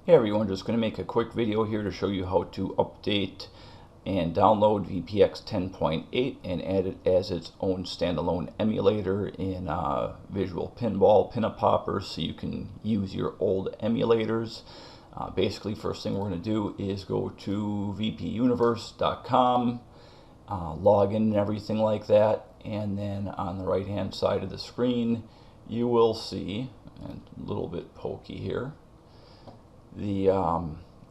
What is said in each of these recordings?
Hey everyone, just going to make a quick video here to show you how to update and download VPX 10.8 and add it as its own standalone emulator in Visual Pinball Pinup Popper so you can use your old emulators. Basically, first thing we're going to do is go to vpuniverse.com, log in and everything like that, and then on the right hand side of the screen you will see, and a little bit pokey here, the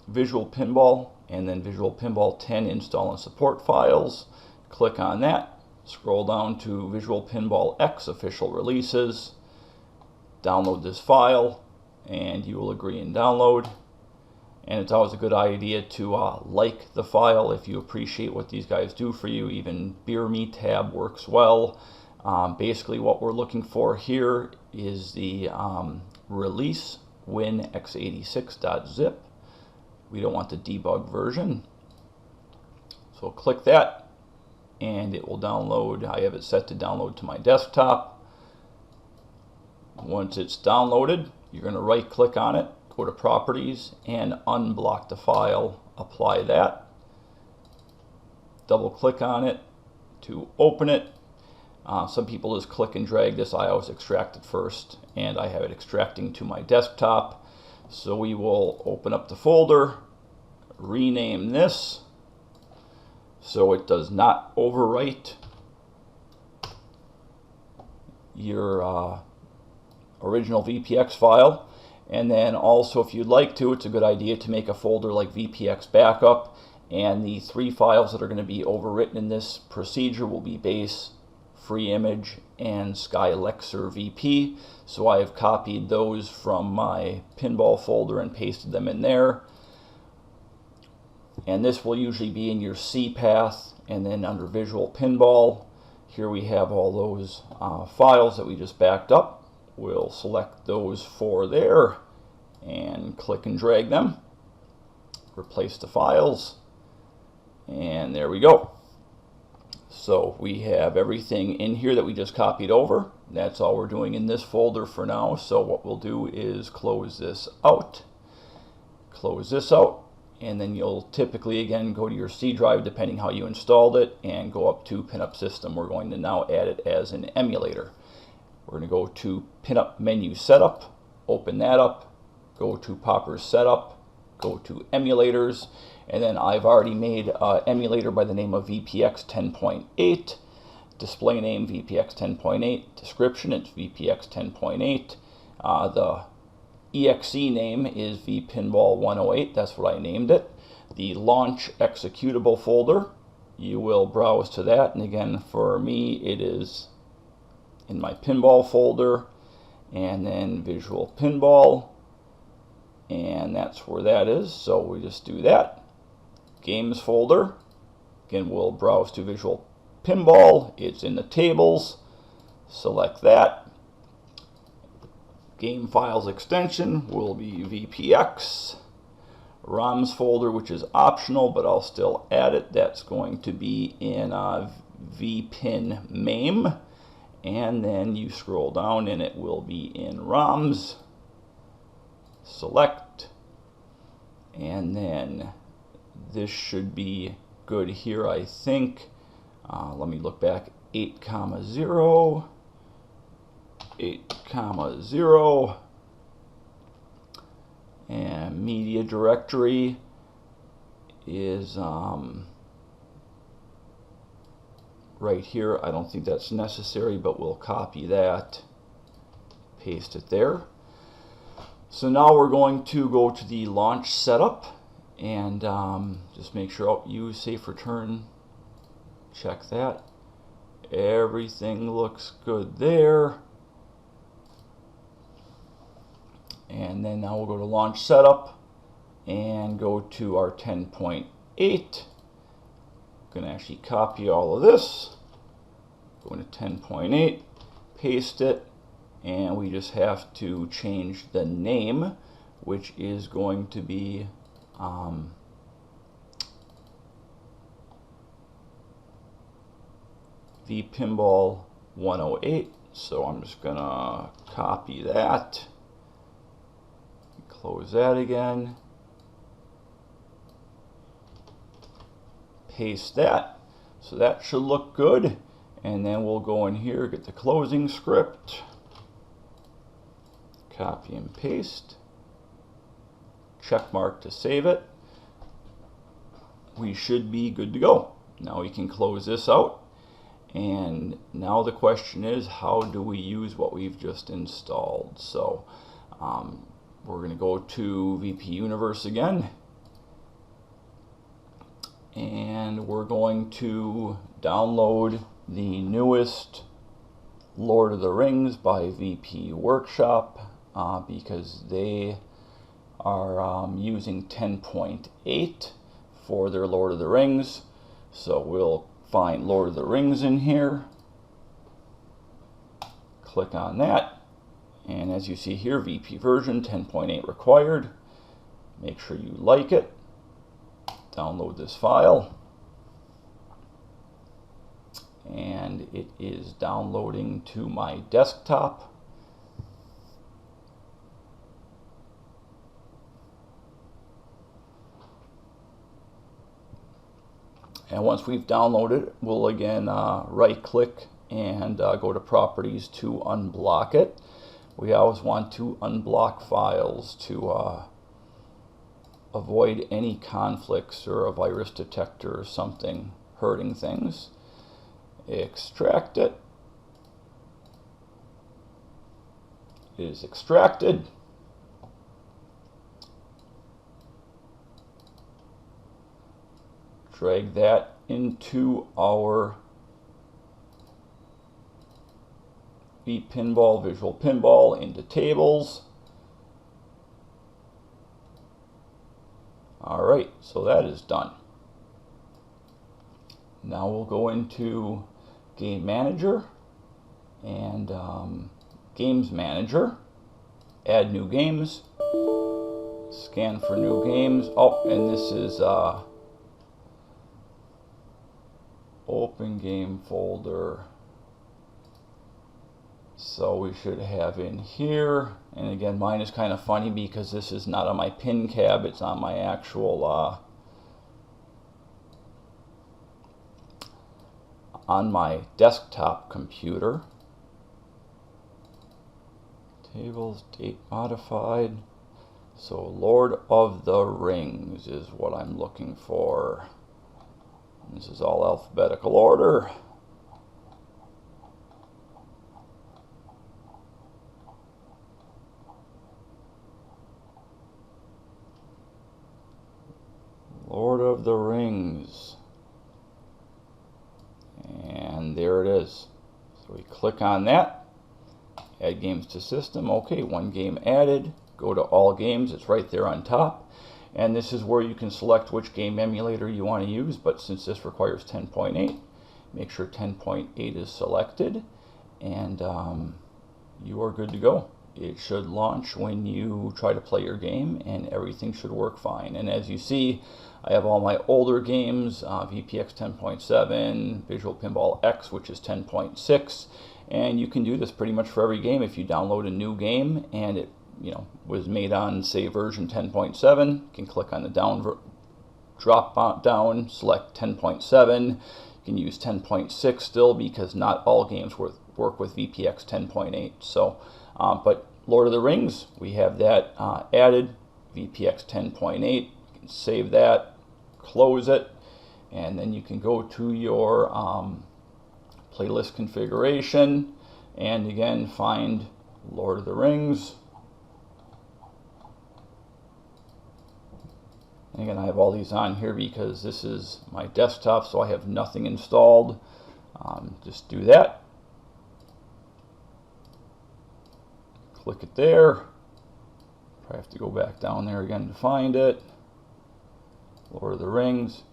Visual Pinball and then Visual Pinball 10 install and support files. Click on that, scroll down to Visual Pinball X official releases, download this file, and you will agree and download. And it's always a good idea to like the file if you appreciate what these guys do for you. Even Beer Me tab works well. Basically what we're looking for here is the release winx86.zip. We don't want the debug version, so click that and it will download. I have it set to download to my desktop. Once it's downloaded, you're going to right click on it, go to properties and unblock the file. Apply that, double click on it to open it. Some people just click and drag this. I always extract it first, and I have it extracting to my desktop. So we will open up the folder, rename this so it does not overwrite your original VPX file. And then also, if you'd like to, it's a good idea to make a folder like VPX backup, and the 3 files that are going to be overwritten in this procedure will be base, free image, and Skylexer VP. So I have copied those from my pinball folder and pasted them in there. And this will usually be in your C path, and then under Visual Pinball, here we have all those files that we just backed up. We'll select those 4 there and click and drag them, replace the files, and there we go. So we have everything in here that we just copied over. That's all we're doing in this folder for now. So what we'll do is close this out, and then you'll typically again go to your C drive depending how you installed it and go up to Pinup System. We're going to now add it as an emulator. We're going to go to Pinup Menu Setup, open that up, go to Popper Setup, go to Emulators, and then I've already made an emulator by the name of VPX 10.8. Display name VPX 10.8. Description, it's VPX 10.8. The exe name is vpinball 108. That's what I named it. The launch executable folder, you will browse to that. And again, for me, it is in my pinball folder, and then Visual Pinball, and that's where that is. So we just do that. Games folder, again, we'll browse to Visual Pinball. It's in the tables. Select that. Game files extension will be VPX. ROMs folder, which is optional, but I'll still add it. That's going to be in vpin main. And then you scroll down and it will be in ROMs. Select. And then this should be good here, I think. Let me look back. 8,0, 8,0, and media directory is right here. I don't think that's necessary, but we'll copy that, paste it there. So now we're going to go to the launch setup and just make sure use safe return. Check that. Everything looks good there. And then now we'll go to launch setup and go to our 10.8. I'm going to actually copy all of this. Go into 10.8, paste it, and we just have to change the name, which is going to be vpinball 108. So I'm just gonna copy that, Close that again. Paste that. So that should look good. And then we'll go in here, get the closing script. Copy and paste. Check mark to save it. We should be good to go. Now we can close this out. And now the question is, how do we use what we've just installed? So we're going to go to VP Universe again. And we're going to download the newest Lord of the Rings by VP Workshop because they are using 10.8 for their Lord of the Rings. So we'll find Lord of the Rings in here. Click on that. And as you see here, VP version 10.8 required. Make sure you like it. Download this file. And it is downloading to my desktop. And once we've downloaded it, we'll again right click and go to properties to unblock it. We always want to unblock files to avoid any conflicts or a virus detector or something hurting things. Extract it. It is extracted. Drag that into our vPinball, Visual Pinball, into tables. Alright, so that is done. Now we'll go into Game Manager and Games Manager. Add new games. Scan for new games. Oh, and this is open game folder. So we should have in here, and again mine is kind of funny because this is not on my pin cab, it's on my actual on my desktop computer. Tables, date modified. So Lord of the Rings is what I'm looking for. This is all alphabetical order. Lord of the Rings. And there it is. So we click on that. Add games to system. Okay, one game added. Go to all games. It's right there on top. And this is where you can select which game emulator you want to use. But since this requires 10.8, make sure 10.8 is selected. And you are good to go. It should launch when you try to play your game, and everything should work fine. And as you see, I have all my older games, VPX 10.7, Visual Pinball X, which is 10.6, and you can do this pretty much for every game. If you download a new game and it was made on, say, version 10.7, you can click on the drop down, select 10.7. You can use 10.6 still because not all games work with VPX 10.8. So, but Lord of the Rings, we have that added, VPX 10.8. You can save that, close it, and then you can go to your playlist configuration and again find Lord of the Rings. And again, I have all these on here because this is my desktop, so I have nothing installed. Just do that. Click it there. Probably have to go back down there again to find it. Lord of the Rings.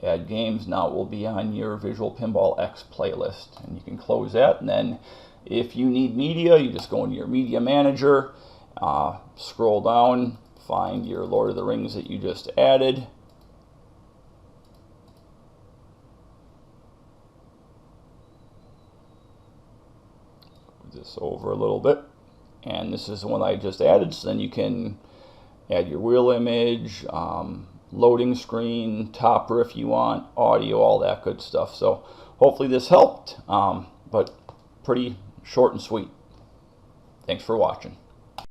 Add games. Now it will be on your Visual Pinball X playlist. And you can close that. And then if you need media, you just go into your Media Manager. Scroll down. Find your Lord of the Rings that you just added. Move this over a little bit. And this is the one I just added, so then you can add your wheel image, loading screen, topper if you want, audio, all that good stuff. So hopefully this helped, but pretty short and sweet. Thanks for watching.